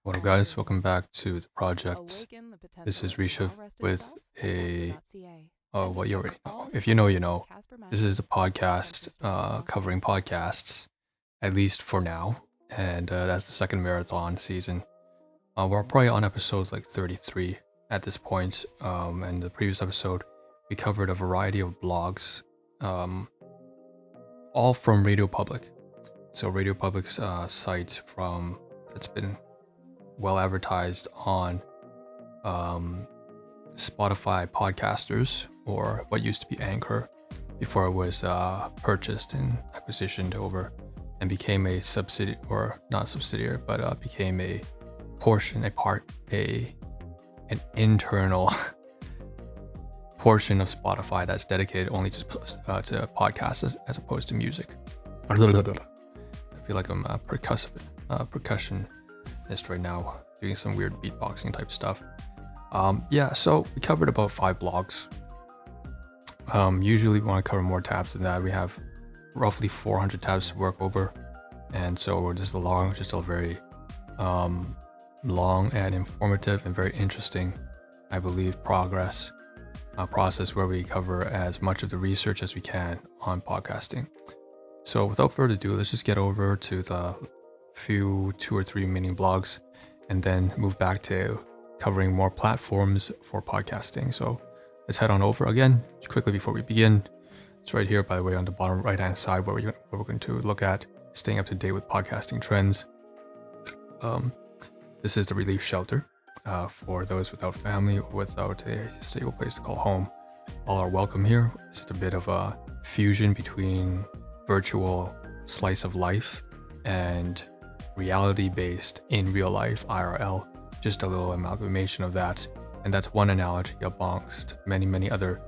What up, guys? Welcome back to the project. This is Rishav with a what you already know. If you know, you know. This is a podcast covering podcasts, at least for now, and that's the second marathon season. We're probably on episode like 33 at this point. And the previous episode, we covered a variety of blogs, all from Radio Public. So Radio Public's site that's been well advertised on Spotify podcasters, or what used to be Anchor before it was purchased and acquisitioned over and became a subsidiary, or not subsidiary, but became an internal portion of Spotify that's dedicated only to podcasts as opposed to music. I feel like I'm a percussionist right now, doing some weird beatboxing type stuff. So we covered about 5 blogs. Usually we want to cover more tabs than that. We have roughly 400 tabs to work over, and so we're just a very long and informative and very interesting, I believe, process where we cover as much of the research as we can on podcasting. So without further ado, let's just get over to the 2 or 3 mini blogs and then move back to covering more platforms for podcasting. So let's head on over again quickly before we begin. It's right here, by the way, on the bottom right hand side, where we're going to look at staying up to date with podcasting trends. This is the relief shelter for those without family or without a stable place to call home. All are welcome here. It's a bit of a fusion between virtual slice of life and reality-based in real life IRL. Just a little amalgamation of that, and that's one analogy amongst many other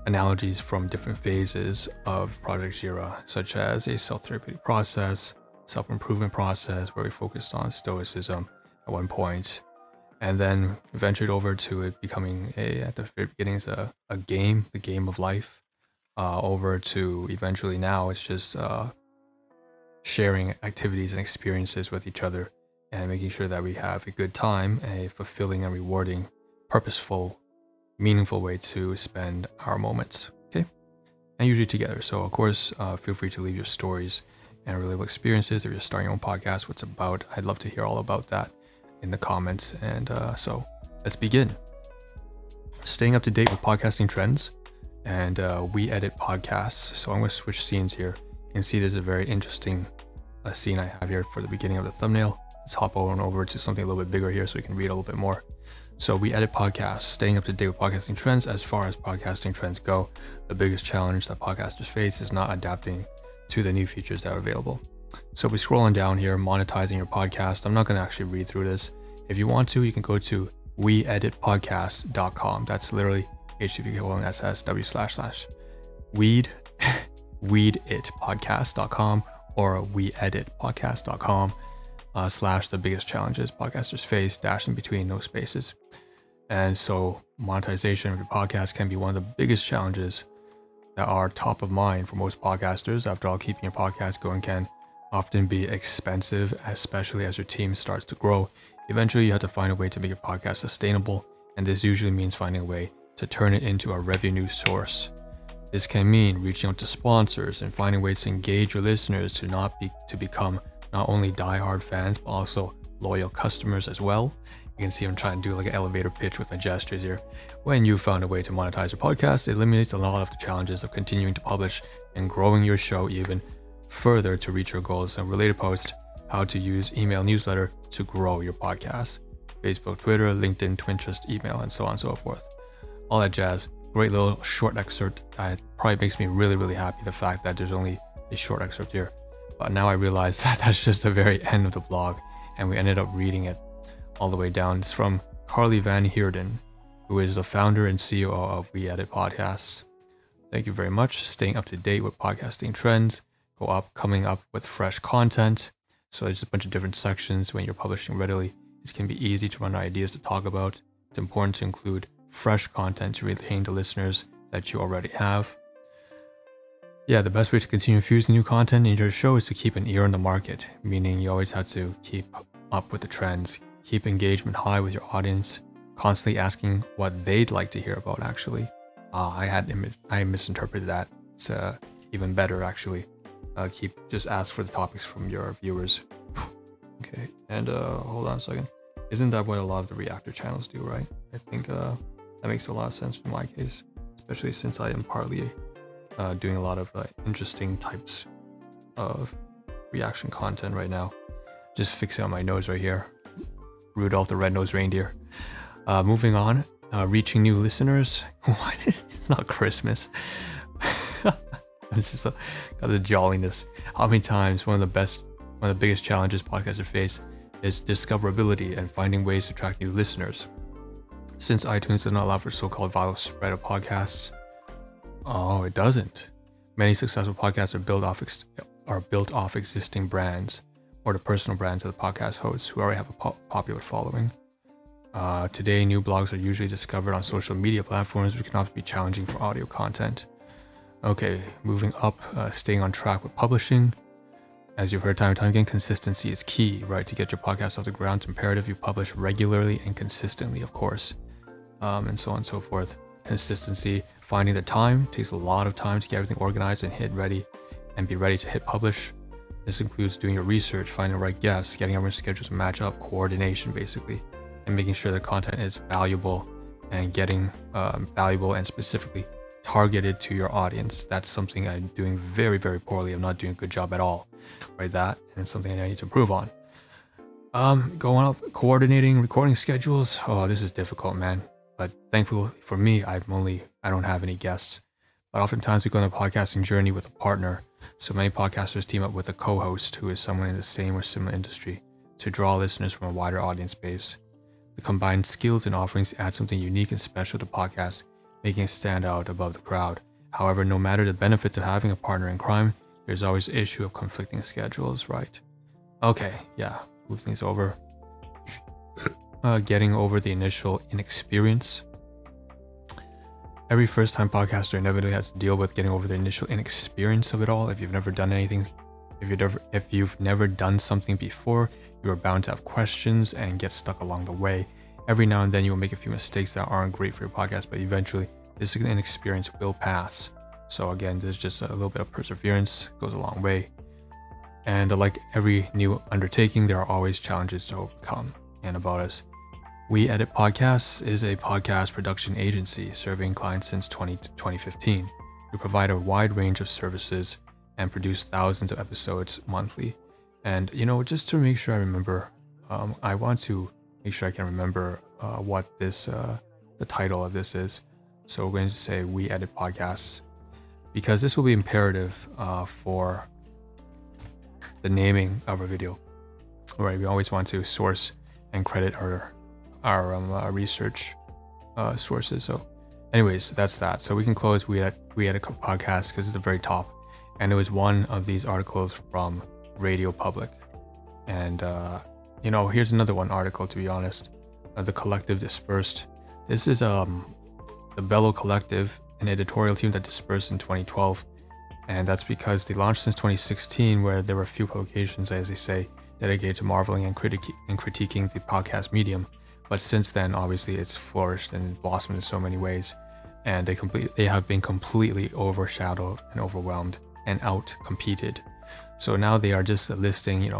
analogies from different phases of Project Jira, such as a self-therapeutic process, self-improvement process, where we focused on stoicism at one point, and then ventured over to it becoming at the very beginning is a game, the game of life, over to eventually now it's just sharing activities and experiences with each other and making sure that we have a good time, a fulfilling and rewarding, purposeful, meaningful way to spend our moments, okay? And usually together. So of course, feel free to leave your stories and relatable experiences. If you're starting your own podcast, what's about, I'd love to hear all about that in the comments. And so let's begin. Staying up to date with podcasting trends, and we edit podcasts. So I'm going to switch scenes here. You can see there's a very interesting scene I have here for the beginning of the thumbnail. Let's hop on over to something a little bit bigger here so we can read a little bit more. So we edit podcasts, staying up to date with podcasting trends. As far as podcasting trends go, the biggest challenge that podcasters face is not adapting to the new features that are available. So we scrolling down here, monetizing your podcast. I'm not going to actually read through this. If you want to, you can go to weeditpodcast.com. That's literally http://weed weeditpodcast.com or weeditpodcast.com / the biggest challenges podcasters face, dash in between, no spaces. And so monetization of your podcast can be one of the biggest challenges that are top of mind for most podcasters. After all, keeping your podcast going can often be expensive, especially as your team starts to grow. Eventually, you have to find a way to make your podcast sustainable, and this usually means finding a way to turn it into a revenue source. This can mean reaching out to sponsors and finding ways to engage your listeners to become not only diehard fans, but also loyal customers as well. You can see I'm trying to do like an elevator pitch with my gestures here. When you found a way to monetize your podcast, it eliminates a lot of the challenges of continuing to publish and growing your show even further to reach your goals. And related post, how to use email newsletter to grow your podcast. Facebook, Twitter, LinkedIn, Pinterest, email, and so on and so forth. All that jazz. Great little short excerpt. It probably makes me really happy, the fact that there's only a short excerpt here. But now I realize that that's just the very end of the blog, and we ended up reading it all the way down. It's from Carly Van Heerden, who is the founder and CEO of We Edit Podcasts. Thank you very much. Staying up to date with podcasting trends, coming up with fresh content. So there's a bunch of different sections when you're publishing readily. This can be easy to run out of ideas to talk about. It's important to include fresh content to retain the listeners that you already have. Yeah, the best way to continue infusing new content into your show is to keep an ear on the market, meaning you always have to keep up with the trends, keep engagement high with your audience, constantly asking what they'd like to hear about, actually. I misinterpreted that. It's even better, actually. Just ask for the topics from your viewers. Okay, and hold on a second. Isn't that what a lot of the reactor channels do, right? I think that makes a lot of sense in my case, especially since I am partly doing a lot of interesting types of reaction content right now. Just fixing on my nose right here. Rudolph the Red-Nosed Reindeer. Moving on, reaching new listeners. Why? It's not Christmas. This is got the jolliness. How many times one of the biggest challenges podcasters face is discoverability and finding ways to attract new listeners. Since iTunes does not allow for so-called viral spread of podcasts, it doesn't. Many successful podcasts are built off existing brands or the personal brands of the podcast hosts who already have a popular following. Today, new blogs are usually discovered on social media platforms, which can often be challenging for audio content. Okay, moving up, staying on track with publishing. As you've heard time and time again, consistency is key, right? To get your podcast off the ground, it's imperative you publish regularly and consistently, of course, and so on and so forth. Consistency, finding the time, takes a lot of time to get everything organized and be ready to hit publish. This includes doing your research, finding the right guests, getting everyone's schedules to match up, coordination basically, and making sure the content is valuable and getting valuable and specifically targeted to your audience. That's something I'm doing very, very poorly. I'm not doing a good job at all, right? That, and it's something I need to improve on. Going up, coordinating recording schedules. Oh, this is difficult, man. But thankfully for me, I don't have any guests. But oftentimes we go on a podcasting journey with a partner. So many podcasters team up with a co-host who is someone in the same or similar industry to draw listeners from a wider audience base. The combined skills and offerings add something unique and special to podcasts, making it stand out above the crowd. However, no matter the benefits of having a partner in crime, there's always the issue of conflicting schedules, right? Okay, yeah, move things over. Getting over the initial inexperience. Every first-time podcaster inevitably has to deal with getting over the initial inexperience of it all. If you've never done anything, if you've never done something before, you are bound to have questions and get stuck along the way. Every now and then you will make a few mistakes that aren't great for your podcast, but eventually this inexperience will pass. So again, there's just a little bit of perseverance, goes a long way. And like every new undertaking, there are always challenges to overcome. And about us, We Edit Podcasts is a podcast production agency serving clients since 2015. We provide a wide range of services and produce thousands of episodes monthly. And, just to make sure I remember, I want to make sure I can remember what the title of this is. So we're going to say We Edit Podcasts, because this will be imperative for the naming of a video. Right, we always want to source and credit our research sources. So anyways, that's that. So we can close We Edit Podcast because it's the very top. And it was one of these articles from Radio Public. And, here's another one article, to be honest. The Collective Dispersed. This is the Bellow Collective, an editorial team that dispersed in 2012. And that's because they launched since 2016, where there were a few publications, as they say, dedicated to marveling and critiquing the podcast medium. But since then, obviously, it's flourished and blossomed in so many ways. And they have been completely overshadowed and overwhelmed and out-competed. So now they are just listing,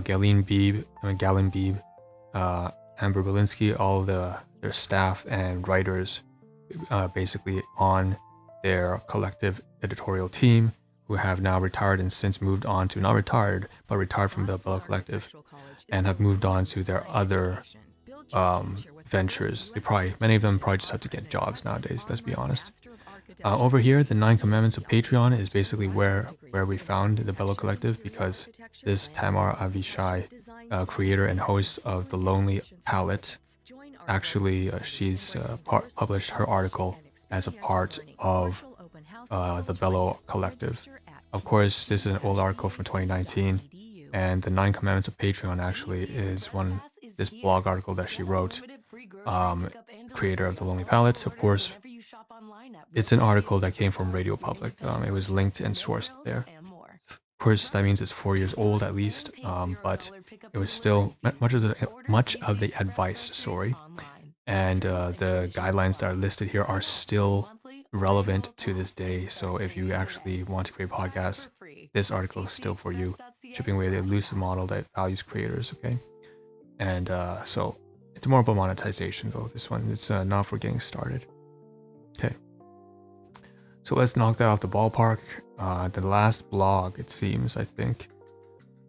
Galen Beebe, Amber Belinsky, all of their staff and writers basically on their collective editorial team, who have now retired and since moved on to, not retired, but retired from the Bellow Collective and have moved on to their other ventures. Many of them probably just have to get jobs nowadays, let's be honest. Over here, the 9 Commandments of Patreon is basically where we found the Bellow Collective, because this Tamar Avishai, creator and host of The Lonely Palette, actually she's published her article as a part of the Bellow Collective. Of course, this is an old article from 2019, and the 9 Commandments of Patreon actually is this blog article that she wrote, creator of The Lonely Palette, of course. It's an article that came from Radio Public. It was linked and sourced there. Of course, that means it's 4 years old at least, but it was still much of the advice, and the guidelines that are listed here are still relevant to this day. So if you actually want to create podcasts, this article is still for you. Chipping away the elusive model that values creators, okay? And so it's more about monetization though, this one. It's not for getting started. Okay. So let's knock that off the ballpark. The last blog, it seems, I think.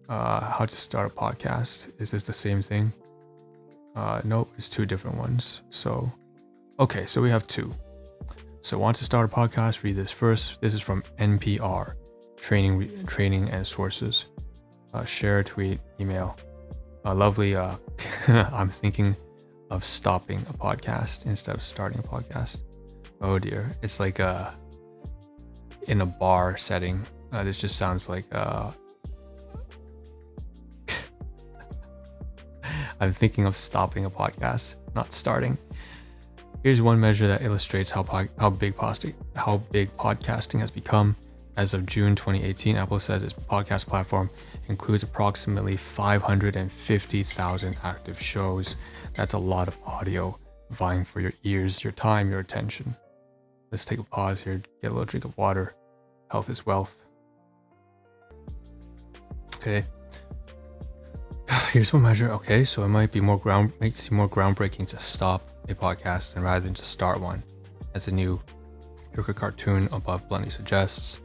How to start a podcast. Is this the same thing? Nope, it's two different ones. So, okay, so we have two. So want to start a podcast, read this first. This is from NPR, training and sources. Share, tweet, email. Lovely. I'm thinking of stopping a podcast instead of starting a podcast. Oh dear. It's like in a bar setting. This just sounds like I'm thinking of stopping a podcast, not starting. Here's one measure that illustrates how big podcasting has become. As of June 2018, Apple says its podcast platform includes approximately 550,000 active shows. That's a lot of audio vying for your ears, your time, your attention. Let's take a pause here, get a little drink of water. Health is wealth. Okay. Here's one measure. Okay, so it might seem more groundbreaking to stop a podcast than rather than to start one, as the new Joker cartoon above bluntly suggests.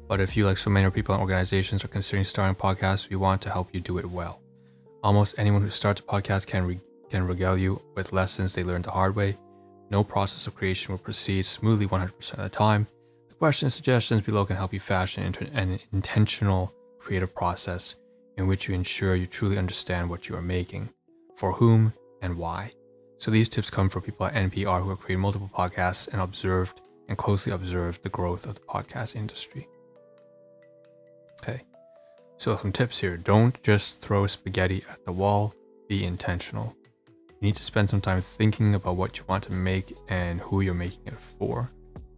But if you, like so many people and organizations, are considering starting a podcast, we want to help you do it well. Almost anyone who starts a podcast can regale you with lessons they learned the hard way. No process of creation will proceed smoothly 100% of the time. The questions and suggestions below can help you fashion an intentional creative process in which you ensure you truly understand what you are making, for whom, and why. So these tips come from people at NPR who have created multiple podcasts and closely observed the growth of the podcast industry. Okay, so some tips here. Don't just throw spaghetti at the wall, be intentional. You need to spend some time thinking about what you want to make and who you're making it for.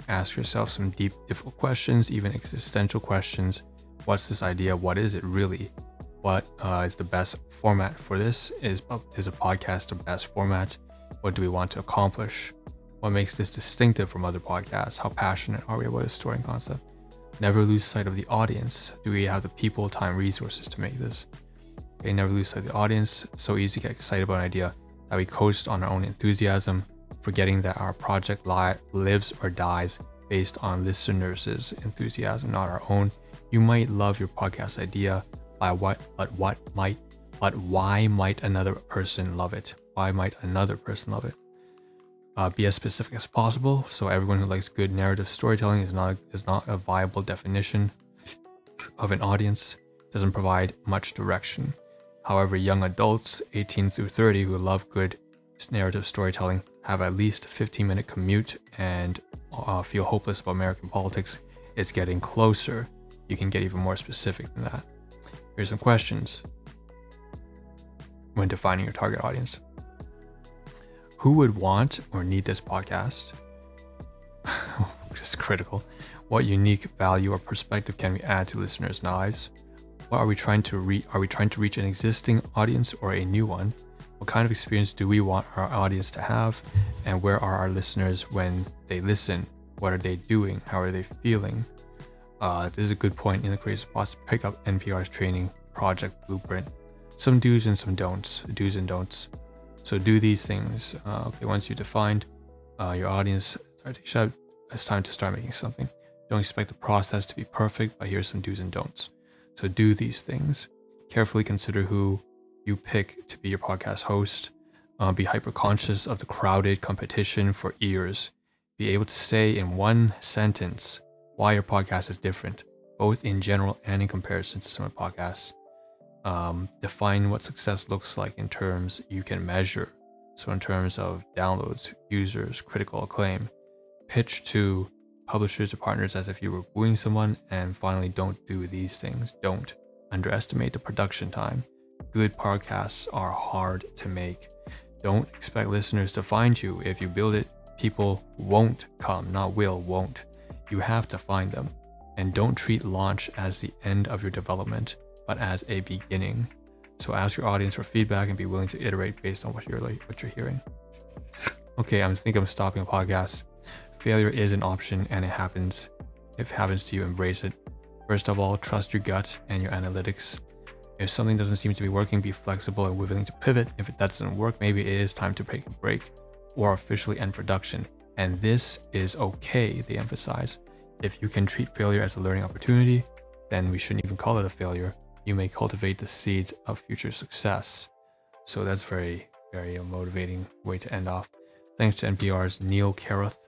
Ask yourself some deep, difficult questions, even existential questions. What's this idea? What is it really? What is the best format for this? Is a podcast the best format? What do we want to accomplish? What makes this distinctive from other podcasts? How passionate are we about the story and concept? Never lose sight of the audience. Do we have the people, time, resources to make this? Okay, never lose sight of the audience. It's so easy to get excited about an idea that we coast on our own enthusiasm, forgetting that our project lives or dies based on listeners' enthusiasm, not our own. You might love your podcast idea, but why might another person love it? Why might another person love it? Be as specific as possible. So everyone who likes good narrative storytelling is not a viable definition of an audience. Doesn't provide much direction. However, young adults 18 through 30 who love good narrative storytelling have at least a 15-minute commute and feel hopeless about American politics. It's getting closer. You can get even more specific than that. Here's some questions when defining your target audience. Who would want or need this podcast? Which is critical. What unique value or perspective can we add to listeners' lives? What are we trying to reach? Are we trying to reach an existing audience or a new one? What kind of experience do we want our audience to have? And where are our listeners when they listen? What are they doing? How are they feeling? This is a good point in the creative spots. Pick up NPR's training project blueprint. Some do's and some don'ts. Do's and don'ts. So do these things. Okay, once you defined your audience, it's time to start making something. Don't expect the process to be perfect, but here's some do's and don'ts. So do these things. Carefully consider who you pick to be your podcast host. Be hyper conscious of the crowded competition for ears. Be able to say in one sentence why your podcast is different, both in general and in comparison to some podcasts. Define what success looks like in terms you can measure. So in terms of downloads, users, critical acclaim. Pitch to publishers or partners as if you were wooing someone. And finally, don't do these things. Don't underestimate the production time. Good podcasts are hard to make. Don't expect listeners to find you. If you build it, People won't come, not will, won't. You have to find them. And don't treat launch as the end of your development, but as a beginning. So ask your audience for feedback and be willing to iterate based on what you're hearing. Okay, I think I'm stopping a podcast. Failure is an option, and it happens. If it happens to you, embrace it. First of all, trust your gut and your analytics. If something doesn't seem to be working, be flexible and willing to pivot. If it doesn't work, maybe it is time to take a break or officially end production. And this is okay, they emphasize. If you can treat failure as a learning opportunity, then we shouldn't even call it a failure. You may cultivate the seeds of future success. So that's very, very motivating way to end off. Thanks to NPR's Neil Carruth,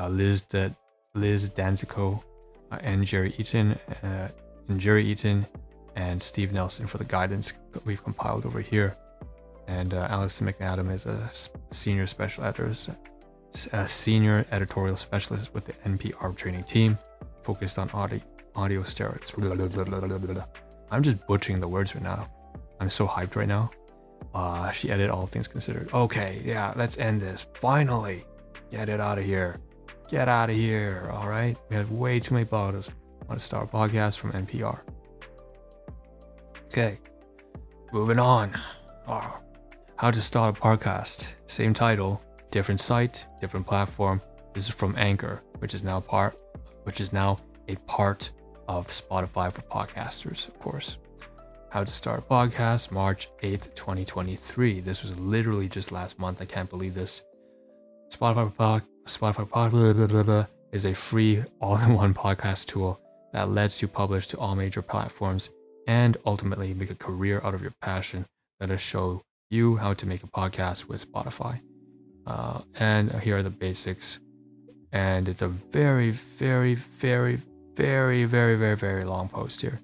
Liz Danzico, and Jerry Eaton, and Steve Nelson for the guidance we've compiled over here. And Alison McAdam is a senior editorial specialist with the NPR training team, focused on audio steroids. I'm just butchering the words right now. I'm so hyped right now. She edited All Things Considered. Okay, yeah, let's end this. Finally, get it out of here. Get out of here, all right? We have way too many bottles. I want to start a podcast from NPR. Okay, moving on. How to start a podcast. Same title, different site, different platform. This is from Anchor, which is now a part of Spotify for podcasters, of course. How to start a podcast, March 8th, 2023. This was literally just last month. I can't believe this. Spotify is a free all-in-one podcast tool that lets you publish to all major platforms and ultimately make a career out of your passion. Let us show you how to make a podcast with Spotify. And here are the basics. And it's a very, very, very, very, very, very, very long post here.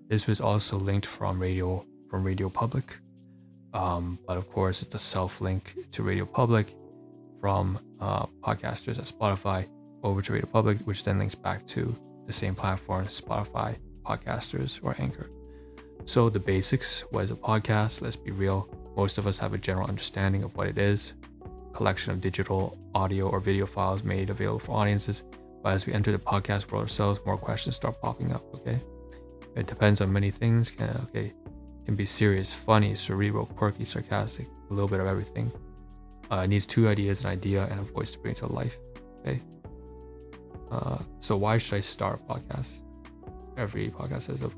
This was also linked from Radio Public. But of course, it's a self-link to Radio Public from podcasters at Spotify over to Radio Public, which then links back to the same platform, Spotify, podcasters, or Anchor. So the basics, what is a podcast? Let's be real. Most of us have a general understanding of what it is. Collection of digital audio or video files made available for audiences. But as we enter the podcast world ourselves, more questions start popping up, okay? It depends on many things. Can be serious, funny, cerebral, quirky, sarcastic, a little bit of everything. It needs two ideas, an idea and a voice to bring it to life, okay? So why should I start a podcast? Every podcast has a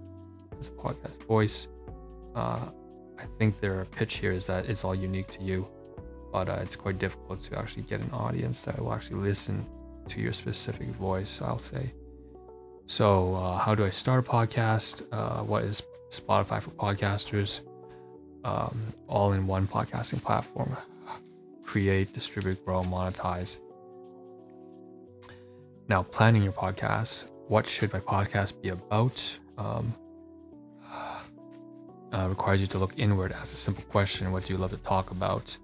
podcast voice. I think their pitch here is that it's all unique to you, but it's quite difficult to actually get an audience that will actually listen to your specific voice, I'll say. So how do I start a podcast? What is Spotify for podcasters? All-in-one podcasting platform. Create, distribute, grow, monetize. Now, planning your podcast. What should my podcast be about? Requires you to look inward, ask a simple question. What do you love to talk about?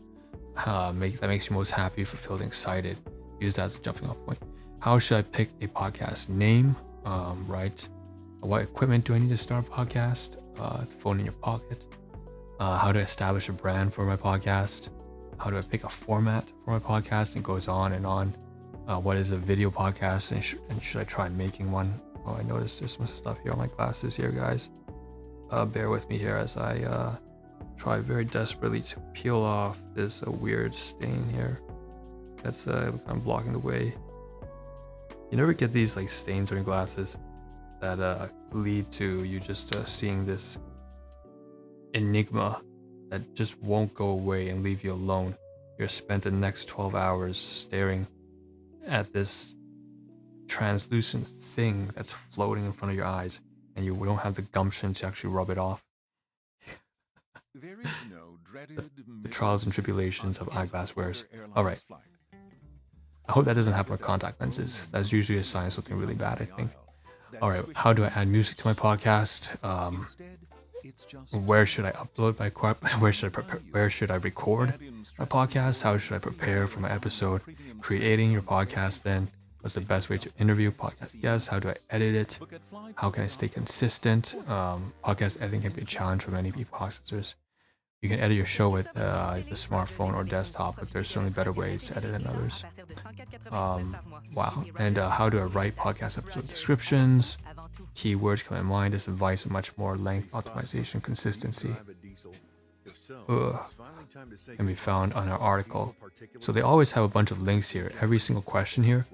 That makes you most happy, fulfilled, and excited. Use that as a jumping off point. How should I pick a podcast name? Right? What equipment do I need to start a podcast? Phone in your pocket. How to establish a brand for my podcast? How do I pick a format for my podcast? And goes on and on. What is a video podcast? And should I try making one? Oh, I noticed there's some stuff here on my glasses here, guys. Bear with me here as I try very desperately to peel off this weird stain here that's kind of blocking the way. You never get these like stains on your glasses that lead to you just seeing this enigma that just won't go away and leave you alone. You're spent the next 12 hours staring at this translucent thing that's floating in front of your eyes, and you don't have the gumption to actually rub it off. There is no dreaded The trials and tribulations of eyeglass wearers. Alright. I hope that doesn't happen with contact lenses. That's usually a sign of something really bad, I think. Alright, how do I add music to my podcast? Where should I upload my where should I record my podcast? How should I prepare for my episode? Creating your podcast then. What's the best way to interview podcast guests? How do I edit it? How can I stay consistent? Podcast editing can be a challenge for many podcasters. You can edit your show with the smartphone or desktop, but there's certainly better ways to edit than others. Wow. And how do I write podcast episode descriptions? Keywords come in mind. This advice and much more length, optimization, consistency. Can be found on our article. So they always have a bunch of links here. Every single question here